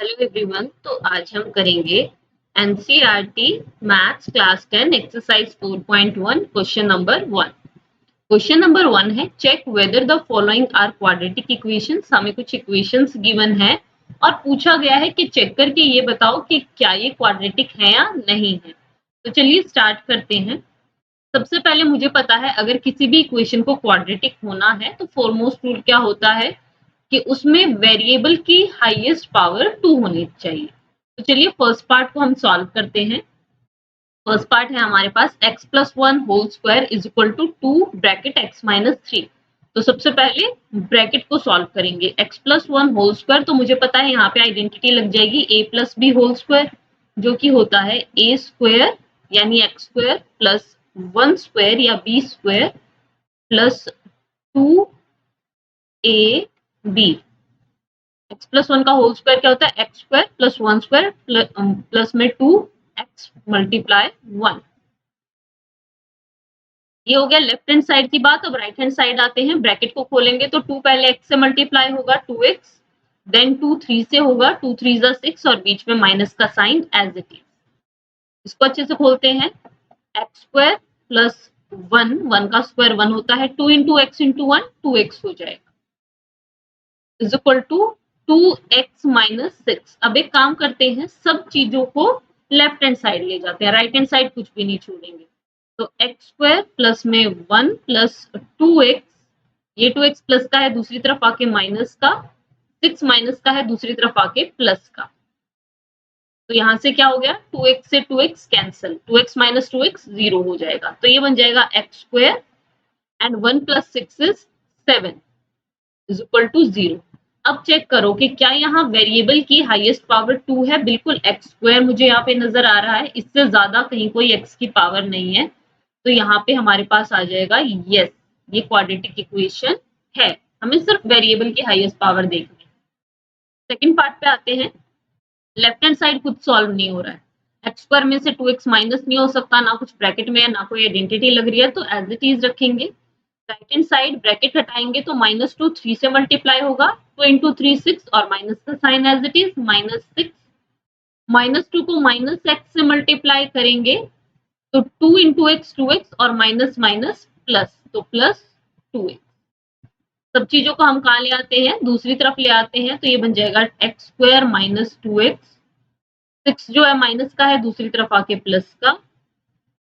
Hello everyone. तो आज हम करेंगे NCERT maths class 10 exercise 4.1 question number 1। Question number 1 है check whether the following are quadratic equations. हमें कुछ इक्वेशंस गिवन है और पूछा गया है कि चेक करके ये बताओ कि क्या ये क्वाड्रेटिक है या नहीं है। तो चलिए स्टार्ट करते हैं। सबसे पहले मुझे पता है अगर किसी भी इक्वेशन को क्वाड्रेटिक होना है तो फॉरमोस्ट रूल क्या होता है कि उसमें वेरिएबल की हाईएस्ट पावर 2 होनी चाहिए। तो चलिए फर्स्ट पार्ट को हम सॉल्व करते हैं। फर्स्ट पार्ट है हमारे पास x plus one whole square is equal to 2 bracket x minus 3। तो सबसे पहले ब्रैकेट को सॉल्व करेंगे। x plus one whole square तो मुझे पता है यहाँ पे आइडेंटिटी लग जाएगी a plus B whole square जो कि होता है a स्क्वायर यानी x square plus one square या b square plus 2ab। X plus one का होल स्क्वायर क्या होता है x square plus one square plus में 2x मल्टीप्लाई 1। ये हो गया लेफ्ट हैंड साइड की बात। अब राइट हैंड साइड आते हैं। ब्रैकेट को खोलेंगे तो 2 पहले x से मल्टीप्लाई होगा 2x, देन 2 3 से होगा 2 3 जा 6 और बीच में माइनस का साइन एज इट इज। इसको अच्छे से खोलते हैं। X square plus one, one का स्क्वायर वन होता है, 2 into x into one 2x हो जाएगा is equal to 2x minus 6। अब एक काम करते हैं, सब चीजों को लेफ्ट हैंड साइड ले जाते हैं, राइट हैंड साइड कुछ भी नहीं छोड़ेंगे। तो एक्स स्क्वायर प्लस में 1 प्लस 2x, ये 2x प्लस का है दूसरी तरफ आके माइनस का, 6 माइनस का है दूसरी तरफ आके प्लस का। तो यहां से क्या हो गया 2x से 2x cancel, 2x minus 2x 0 हो जाएगा। तो ये बन जाएगा x square and 1 plus 6 is 7 is equal to 0। अब चेक करो कि क्या यहाँ वेरिएबल की हाईएस्ट पावर 2 है। बिल्कुल एक्स स्क्वायर मुझे यहाँ पे नजर आ रहा है, इससे ज्यादा कहीं कोई एक्स की पावर नहीं है। तो यहाँ पे हमारे पास आ जाएगा यस, ये क्वाड्रेटिक इक्वेशन है। हमें सिर्फ वेरिएबल की हाईएस्ट पावर देखनी है। सेकेंड पार्ट पे आते हैं। लेफ्ट हैंड साइड कुछ सॉल्व नहीं हो रहा है। एक्स स्क्वायर में से 2x माइनस नहीं हो सकता, ना कुछ ब्रैकेट में है ना कोई आइडेंटिटी लग रही है, तो एज इट इज रखेंगे। राइट हैंड साइड ब्रैकेट हटाएंगे तो माइनस 2 3 से मल्टीप्लाई होगा, 2 इंटू 3 6 और माइनस का sign as it is minus 6। Minus 2 को माइनस एक्स से मल्टीप्लाई करेंगे तो 2 इंटू एक्स 2x और माइनस माइनस प्लस, तो प्लस 2x। सब चीजों को हम कहा ले आते हैं, दूसरी तरफ ले आते हैं, तो ये बन जाएगा एक्स स्क्वायर माइनस 2x। 6 जो है माइनस का है दूसरी तरफ आके प्लस का,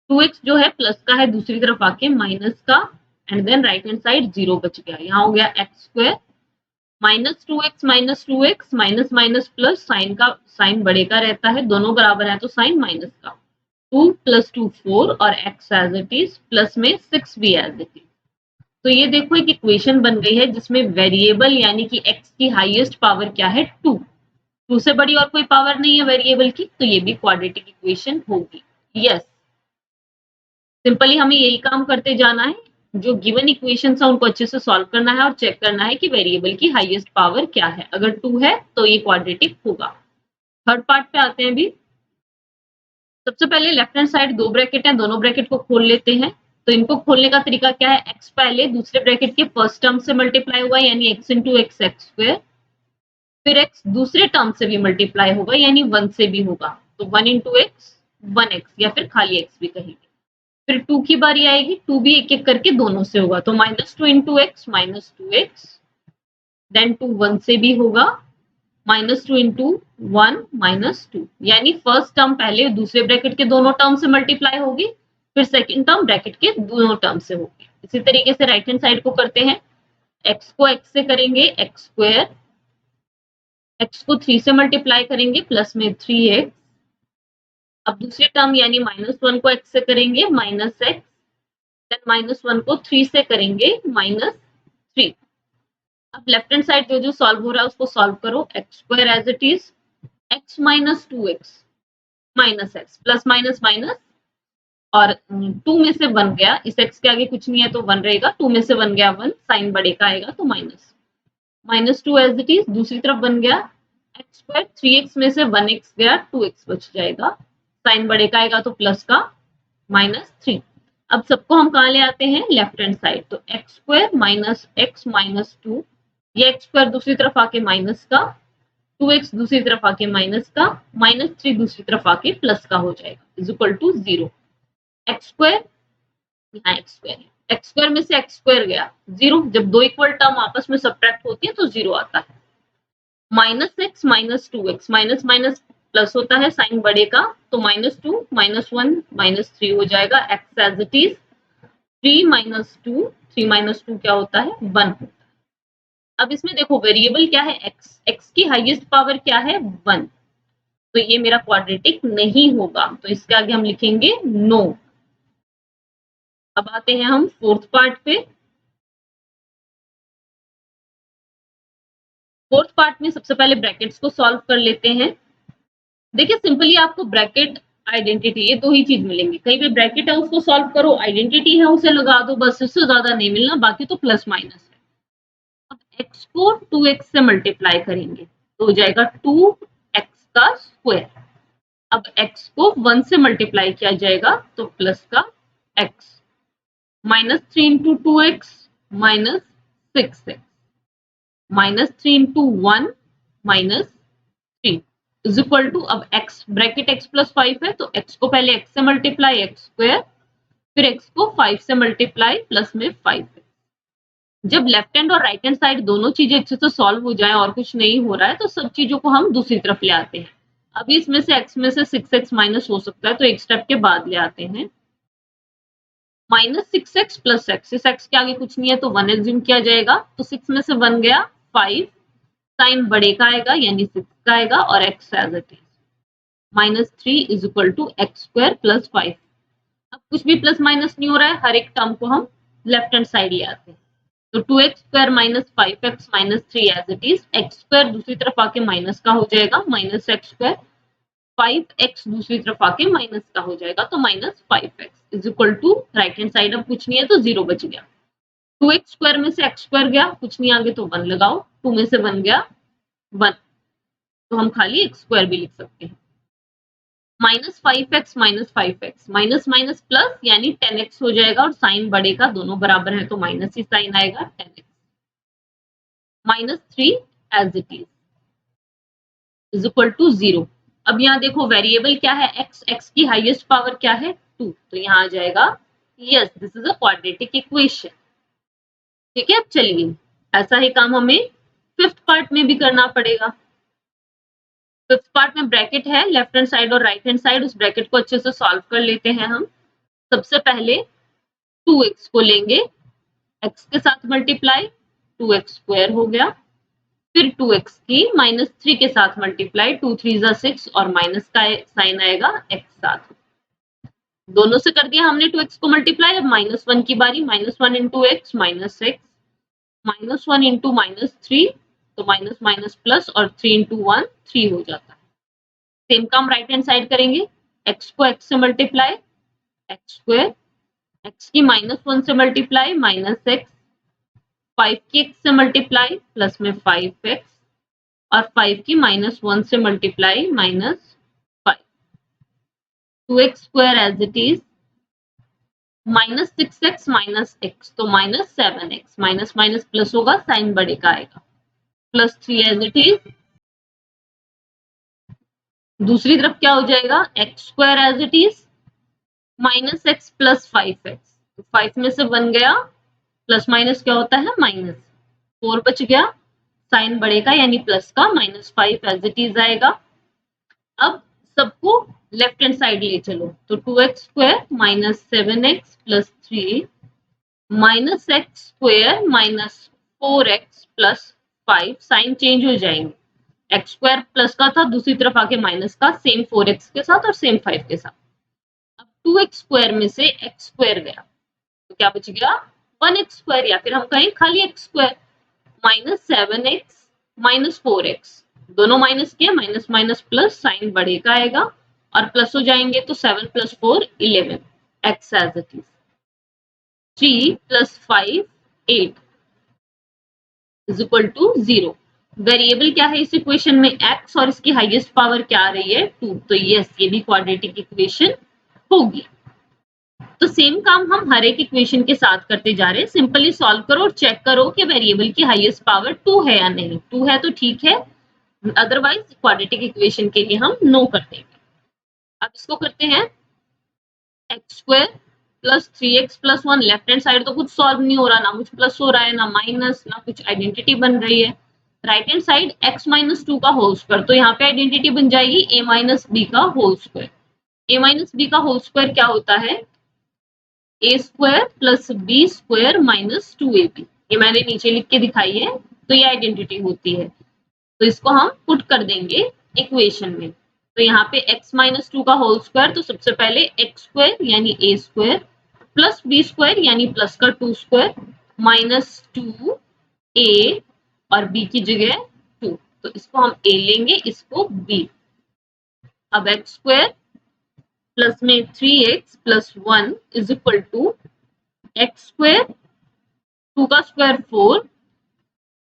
2x जो है प्लस का है दूसरी तरफ आके माइनस का, and then right hand side 0 बच गया। यहाँ हो गया x square minus 2x minus 2x minus minus plus, sign का साइन बड़े का रहता है, दोनों बराबर है तो साइन माइनस का, 2 प्लस 2 4 और x as it is plus में 6 भी एज इट इज। तो ये देखो एक इक्वेशन बन गई है जिसमें वेरिएबल यानी कि x की हाईएस्ट पावर क्या है 2, 2 से बड़ी और कोई पावर नहीं है वेरिएबल की, तो ये भी क्वाड्रेटिक इक्वेशन होगी। यस, सिंपली हमें यही काम करते जाना है, जो गिवन इक्वेशन है उनको अच्छे से सॉल्व करना है और चेक करना है कि वेरिएबल की हाईएस्ट पावर क्या है। अगर 2 है तो ये क्वाड्रेटिक होगा। थर्ड पार्ट पे आते हैं अभी। सबसे पहले लेफ्ट हैंड साइड दो ब्रैकेट है, दोनों ब्रैकेट को खोल लेते हैं। तो इनको खोलने का तरीका क्या है, x पहले दूसरे ब्रैकेट के फर्स्ट टर्म से मल्टीप्लाई हुआ यानी x into x x square, फिर x दूसरे टर्म से भी मल्टीप्लाई होगा यानी 1 से भी होगा, तो 1 इंटू एक्स 1x या फिर खाली x भी कहेंगे। फिर 2 की बारी आएगी, 2 भी एक एक करके दोनों से होगा, तो minus 2 into x minus 2x, then 2 1 से भी होगा, माइनस 2 इंटू 1 माइनस 2, यानी फर्स्ट टर्म पहले दूसरे ब्रैकेट के दोनों टर्म से मल्टीप्लाई होगी, फिर सेकंड टर्म ब्रैकेट के दोनों टर्म से होगी। इसी तरीके से राइट हैंड साइड को करते हैं। x को x से करेंगे एक्स स्क्वायर, x को 3 से मल्टीप्लाई करेंगे प्लस में 3x, अब दूसरी टर्म यानी माइनस 1 को x से करेंगे माइनस x, देन माइनस 1 को 3 से करेंगे माइनस 3। अब लेफ्ट हैंड साइड जो जो सॉल्व हो रहा है उसको सॉल्व करो। X square as it is x minus 2x minus x plus minus minus, और 2 में से 1 गया, इस x के आगे कुछ नहीं है तो 1 रहेगा, 2 में से 1 गया 1, साइन बड़े का आएगा तो minus, minus 2 as it is दूसरी तरफ बन गया एक्स स्क्वायर, 3x में से 1x गया 2x बच जाएगा, साइन बड़े का आएगा तो प्लस का माइनस 3। अब सबको हम कहाँ ले आते हैं लेफ्ट हैंड साइड, तो x square minus x minus 2, ये एक्स स्क्वायर दूसरी तरफ आके माइनस का, 2x दूसरी तरफ आके माइनस का, -3 दूसरी तरफ आके प्लस का हो जाएगा, is equal to 0। X square, यहाँ एक्स स्क्वायर है, एक्स स्क्वायर में से एक्स स्क्वायर गया 0, जब दो इक्वल टर्म आपस में सब्ट्रैक्ट होती है तो 0 आता है। -x -2x, minus minus plus होता है साइन बड़े का, तो -2 -1 -3 हो जाएगा, x एज इट इज। 3 -2, 3 -2 क्या होता है 1। अब इसमें देखो वेरिएबल क्या है x, x की हाईएस्ट पावर क्या है 1, तो ये मेरा क्वाड्रेटिक नहीं होगा, तो इसके आगे हम लिखेंगे नो। अब आते हैं हम फोर्थ पार्ट पे। फोर्थ पार्ट में सबसे पहले ब्रैकेट्स को सॉल्व कर लेते हैं। देखिए सिंपली आपको ब्रैकेट आइडेंटिटी ये दो ही चीज मिलेंगी, कहीं पे ब्रैकेट है उसको सॉल्व करो, आइडेंटिटी है उसे लगा दो, बस इससे ज्यादा नहीं मिलना, बाकी तो प्लस माइनस है। अब x को 2x से मल्टीप्लाई करेंगे तो हो जाएगा 2x का स्क्वायर। अब x को 1 से मल्टीप्लाई किया जाएगा तो प्लस का x, -3 into 2x -6x, -3 into 1 -3 is equal to, अब x ब्रैकेट x प्लस 5 है तो x को पहले x से मल्टीप्लाई x स्क्वायर, फिर x को 5 से मल्टीप्लाई प्लस में 5। जब लेफ्ट हैंड और राइट हैंड साइड दोनों चीजें अच्छे से सॉल्व हो जाए और कुछ नहीं हो रहा है तो सब चीजों को हम दूसरी तरफ ले आते हैं। अभी इसमें से x में से 6x माइनस हो सकता है तो एक स्टेप के बाद ले आते हैं। -6x प्लस x, इस x के आगे कुछ नहीं है तो 1 एज्यूम किया जाएगा, तो 6 में से 1 गया 5, साइन बड़े का आएगा यानी 6 का आएगा, और x as it is -3 is equal to x square plus 5। अब कुछ भी प्लस माइनस नहीं हो रहा है, हर एक टर्म को हम लेफ्ट हैंड साइड ले आते हैं, तो 2x square minus 5x minus 3 as it is, x square दूसरी तरफ आके माइनस का हो जाएगा -x स्क्वायर, 5x दूसरी तरफ आके माइनस का हो जाएगा तो -5x is equal to, right hand side अब कुछ नहीं है तो 0 बच गया। 2x स्क्वायर में से x स्क्वायर गया, कुछ नहीं आगे तो 1 लगाओ, 2 में से 1 गया 1, तो हम खाली x स्क्वायर भी लिख सकते हैं। -5x माइनस माइनस प्लस यानी 10x हो जाएगा, और साइन बड़े का दोनों बराबर है तो माइनस ही साइन आएगा 10x, -3 as it is equal to 0। अब यहाँ देखो वेरिएबल क्या है x, x की हाईएस्ट पावर क्या है 2, तो यहाँ आ जाएगा yes this is a quadratic equation. ठीक है, अब चलिए ऐसा ही काम हमें फिफ्थ पार्ट में भी करना पड़ेगा। फिफ्थ पार्ट में ब्रैकेट है लेफ्ट हैंड साइड और राइट हैंड साइड, उस ब्रैकेट को अच्छे से सॉल्व कर लेते हैं हम। सबसे पहले 2x को लेंगे, x के साथ मल्टीप्लाई 2x स्क्वायर हो गया, फिर 2x की -3 के साथ मल्टीप्लाई 2 3 6 और माइनस का साइन आएगा x साथ, दोनों से कर दिया हमने 2x को मल्टीप्लाई। अब -1 की बारी, -1 इंटू x -6, -1 इंटू -3 तो माइनस माइनस प्लस, और 3 इंटू 1 3 हो जाता है। सेम काम राइट हैंड साइड करेंगे, x को x से मल्टीप्लाई x स्क्वायर, x की -1 से मल्टीप्लाई -x, 5 की x से मल्टीप्लाई प्लस में 5x, और 5 की -1 से multiply -5, 2x square as it is, -6x -x तो -7x, माइनस माइनस प्लस होगा साइन बड़े का आएगा, +3 एज इट इज। दूसरी तरफ क्या हो जाएगा x square as it is, -x plus 5x, तो 5 में से 1 गया, प्लस माइनस क्या होता है माइनस, 4 बच गया, साइन बड़े का यानी प्लस का, -5 एज इट इज आएगा। अब सबको लेफ्ट हैंड साइड ले चलो, तो 2x square -7x plus 3 -x square -4x plus 5, sign change हो जाएंगे, x स्क्वायर प्लस का था दूसरी तरफ आके माइनस का, सेम 4x के साथ और सेम 5 के साथ। अब 2x स्क्वायर में से x स्क्वायर गया तो क्या बच गया 1x स्क्वायर, या फिर हम कहें खाली x स्क्वायर, -7x -4x, दोनों माइनस किया, माइनस माइनस प्लस, साइन बड़े का आएगा और प्लस हो जाएंगे तो 7 + 4 11, x as it is, 3 + 5 8 is equal to 0। Variable क्या है इस इक्वेशन में x, और इसकी हाईएस्ट पावर क्या आ रही है 2, तो यस ये भी क्वाड्रेटिक इक्वेशन होगी। तो सेम काम हम हर एक इक्वेशन के साथ करते जा रहे हैं, सिंपली सॉल्व करो और चेक करो कि वेरिएबल की हाईएस्ट पावर 2 है या नहीं, 2 है तो ठीक है, अदरवाइज क्वाड्रेटिक इक्वेशन के लिए हम नो कर देंगे। अब इसको करते हैं x square plus 3x plus 1। Left hand side तो कुछ सॉल्व नहीं हो रहा, ना कुछ प्लस हो रहा है, ना माइनस, ना कुछ आइडेंटिटी बन रही है। Right hand side x minus 2 का होल स्क्वायर, तो यहाँ पे आइडेंटिटी बन जाएगी a माइनस बी का whole square. a minus B का होल स्क्वायर क्या होता है? a square plus B square minus 2ab। ये मैंने नीचे लिख के दिखाई है, तो ये आइडेंटिटी होती है। तो इसको हम पुट कर देंगे इक्वेशन में। तो यहाँ पे x माइनस 2 का होल स्क्वायर, तो सबसे पहले एक्स स्क्वायर यानी a square plus B square यानी प्लस का 2 स्क्वायर माइनस 2a और b की जगह 2, तो इसको हम a लेंगे, इसको b। अब एक्स स्क्वायर प्लस में 3x plus 1 is equal to x square 2 का square 4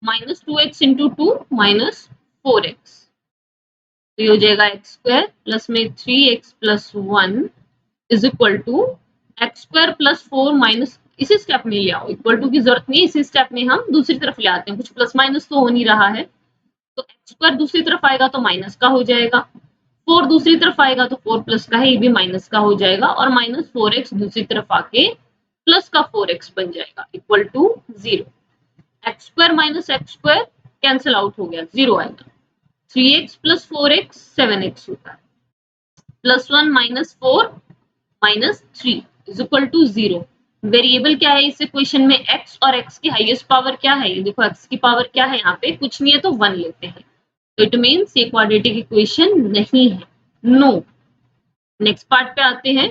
minus 2x into 2 minus 4x, तो ये हो जाएगा एक्स स्क्वायर प्लस में 3x plus 1 is equal to x square plus 4 minus, इसी स्टेप में ले आओ, इक्वल टू की जरूरत नहीं, इसी स्टेप में हम दूसरी तरफ ले आते हैं, कुछ प्लस माइनस तो हो नहीं रहा है, तो एक्स स्क्वायर दूसरी तरफ आएगा तो माइनस का हो जाएगा, 4 दूसरी तरफ आएगा तो 4 प्लस का है, ये भी माइनस का हो जाएगा, और माइनस 4x दूसरी तरफ आके प्लस का 4x बन जाएगा equal to 0। X square minus x square cancel out हो गया, 0 आएगा। 3x प्लस 4x 7x होता है, plus 1 minus 4 minus 3 is equal to 0। Variable क्या है इस इक्वेशन में? x, और x की हाईएस्ट पावर क्या है? ये देखो x की पावर क्या है, यहाँ पे कुछ नहीं है तो 1 लेते हैं, तो इट मीन्स ये क्वाड्रेटिक इक्वेशन नहीं है, नो। नेक्स्ट पार्ट पे आते हैं,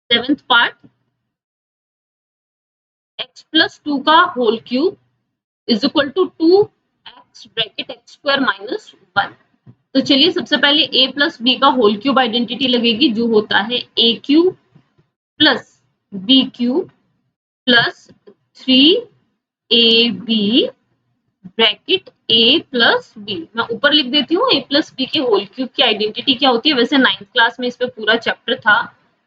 7th पार्ट, x प्लस 2 का whole cube is equal to 2x bracket x square minus 1। तो चलिए सबसे पहले a प्लस बी का होल क्यूब आइडेंटिटी लगेगी, जो होता है a cube plus B cube plus 3ab bracket a plus B. मैं ऊपर लिख देती हूँ a प्लस बी के होल क्यूब की आइडेंटिटी क्या होती है। वैसे 9th क्लास में इस पे पूरा चैप्टर था,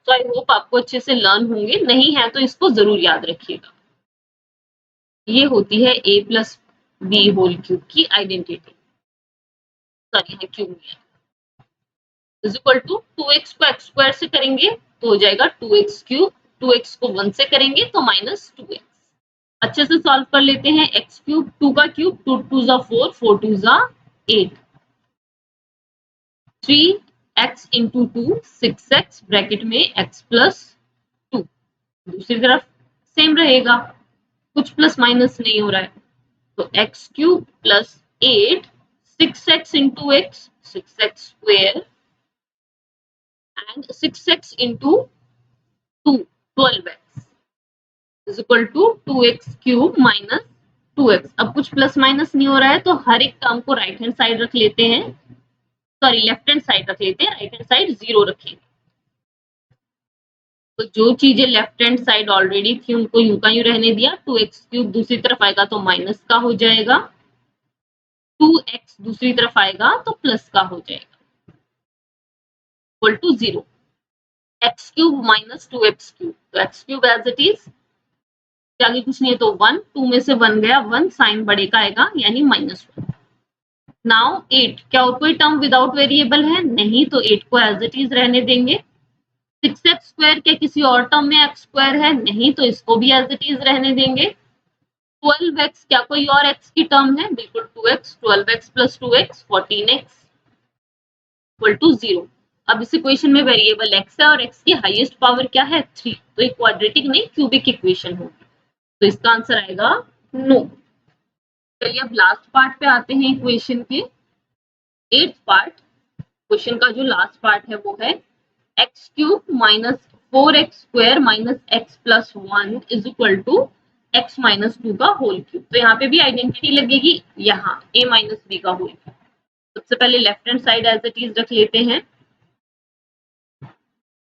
तो आई होप आपको अच्छे से लर्न होंगे, नहीं है तो इसको जरूर याद रखिएगा। ये होती है a plus B whole cube की आइडेंटिटी, सॉरी यहाँ क्यूब नहीं है, इज इक्वल टू 2x को x स्क्वायर से करेंगे तो हो जाएगा 2x क्यूब, 2x को 1 से करेंगे तो माइनस 2x। अच्छे से सॉल्व कर लेते हैं, x क्यूब 2 का क्यूब 2 2 जा 4, 4 2 जा 8, 3x इंटू 2 6x ब्रैकेट में x प्लस 2, दूसरी तरफ सेम रहेगा, कुछ प्लस माइनस नहीं हो रहा है, तो x cube plus 8 6x into x 6x square and 6x into 2 12x is equal to 2x cube minus 2x। अब कुछ प्लस माइनस नहीं हो रहा है, तो हर एक टर्म को राइट हैंड साइड रख लेते हैं, सॉरी लेफ्ट हैंड साइड रख लेते हैं, राइट हैंड साइड 0 रखेंगे। तो जो चीजें लेफ्ट हैंड साइड ऑलरेडी थी उनको यूं का यूं रहने दिया, 2x क्यूब दूसरी तरफ आएगा तो माइनस का हो जाएगा, 2x दूसरी तरफ आएगा तो प्लस का हो जाएगा, equal to 0। X cube minus 2x cube, तो x cube as it is, आगे कुछ नहीं है तो 1, 2 में से 1 गया, 1 साइन बड़े का आएगा यानी माइनस 1। नाउ 8, क्या और कोई टर्म विदाउट वेरिएबल है? नहीं, तो 8 को एज इट इज रहने देंगे। 6x स्क्वायर क्या किसी और टर्म में x स्क्वायर है? नहीं, तो इसको भी एज इट इज रहने देंगे। 12x क्या कोई और x की टर्म है? बिल्कुल 2x, 12x plus 2x 14x equal to 0। अब इस इक्वेशन में वेरिएबल x है और x की हाईएस्ट पावर क्या है? 3, तो एक क्वाड्रेटिक नहीं क्यूबिक इक्वेशन होगी, तो इसका आंसर आएगा नो। चलिए अब लास्ट पार्ट पे आते हैं इक्वेशन के, 8th पार्ट। क्वेश्चन का जो लास्ट पार्ट है वो है x cube minus 4x square minus x plus 1 is equal to x minus 2 का होल क्यूब। तो यहाँ पे भी आइडेंटिटी लगेगी, यहाँ a माइनस बी का होल क्यूब। सबसे पहले left hand side as it is रख लेते हैं,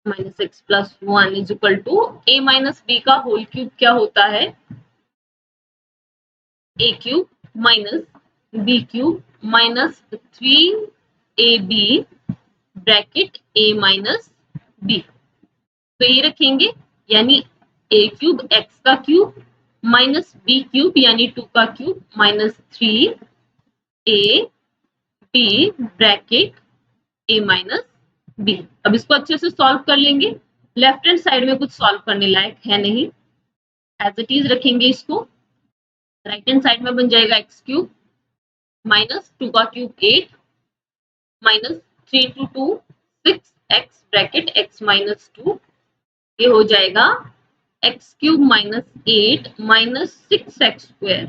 minus x plus 1 is equal to a minus B का होल क्यूब क्या होता है? a cube minus b cube minus 3ab bracket a minus b, तो ये रखेंगे यानी a क्यूब x का क्यूब माइनस b क्यूब यानी 2 का cube minus 3a b bracket a minus B. अब इसको अच्छे से सॉल्व कर लेंगे। लेफ्ट हैंड साइड में कुछ सॉल्व करने लायक है नहीं, एज इट इज रखेंगे इसको। राइट हैंड साइड में बन जाएगा एक्स क्यूब माइनस 2 का cube 8 minus 3 into 2 6 x bracket x minus 2। ये हो जाएगा x cube minus 8 minus 6 x square.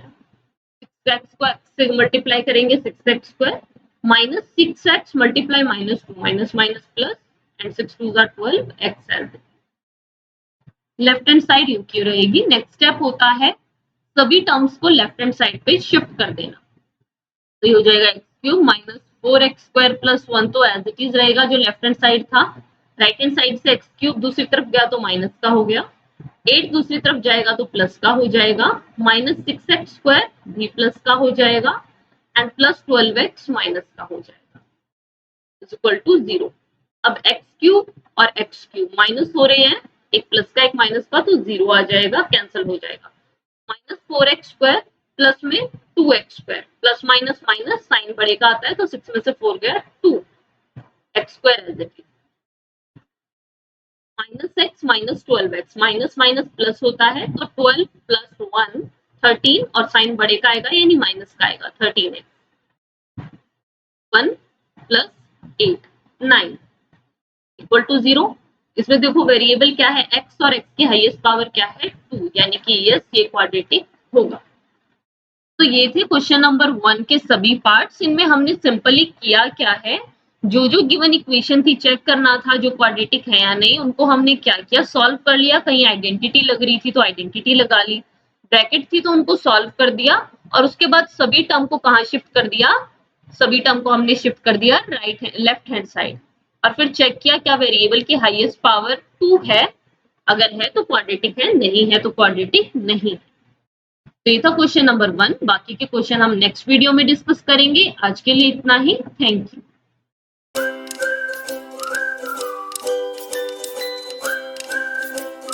6 x को एक्स से मल्टीप्लाई करेंगे 6 x square minus 6 x multiply minus 2 minus minus plus and 6 2 12 x L. Left hand side you की रहेगी। Next step होता है सभी टर्म्स को लेफ्ट हैंड साइड पे शिफ्ट कर देना। तो ये हो जाएगा x cube minus 4 x square plus 1 तो एज इट इज रहेगा जो लेफ्ट हैंड साइड था। राइट हैंड साइड से एक्स क्यूब दूसरी तरफ गया तो माइनस का हो गया, 8 दूसरी तरफ जाएगा तो प्लस का हो जाएगा, माइनस 6 एक्स स्क्वायर भी प्लस का हो जाएगा एंड प्लस 12 एक्स माइनस का हो जाएगा इज इक्वल टू 0। अब एक्स क्यूब और एक्स क्यूब माइनस हो रहे हैं, एक प्लस का एक माइनस का, तो 0 आ जाएगा, कैंसिल हो जाएगा। माइनस 4 एक्स स्क्वायर प्लस में 2 x square, plus minus minus sign बड़े का आता है तो 6 में से 4 गया 2 x square as it is. Minus x minus 12 x, minus minus plus होता है तो 12 प्लस 1 13 और साइन बड़े का आएगा यानी माइनस का आएगा 13 एक्स 1 प्लस 8 9 इक्वल टू 0। इसमें देखो वेरिएबल क्या है x और x की हाईएस्ट पावर क्या है 2, यानी कि यस ये क्वाड्रेटिक होगा। तो ये थे क्वेश्चन नंबर 1 के सभी पार्ट्स। इनमें हमने सिंपली किया क्या है, जो जो गिवन इक्वेशन थी चेक करना था जो क्वाड्रेटिक है या नहीं, उनको हमने क्या किया सॉल्व कर लिया। कहीं आइडेंटिटी लग रही थी तो आइडेंटिटी लगा ली, ब्रैकेट थी तो उनको सॉल्व कर दिया और उसके बाद सभी टर्म को कहाँ शिफ्ट कर दिया, सभी टर्म को हमने शिफ्ट कर दिया लेफ्ट हैंड साइड और फिर चेक किया क्या वेरिएबल की हाईएस्ट पावर 2 है, अगर है तो क्वाड्रेटिक है, नहीं है तो क्वाड्रेटिक नहीं। तो ये था क्वेश्चन नंबर 1। बाकी के क्वेश्चन हम नेक्स्ट वीडियो में डिस्कस करेंगे। आज के लिए इतना ही। Thank you.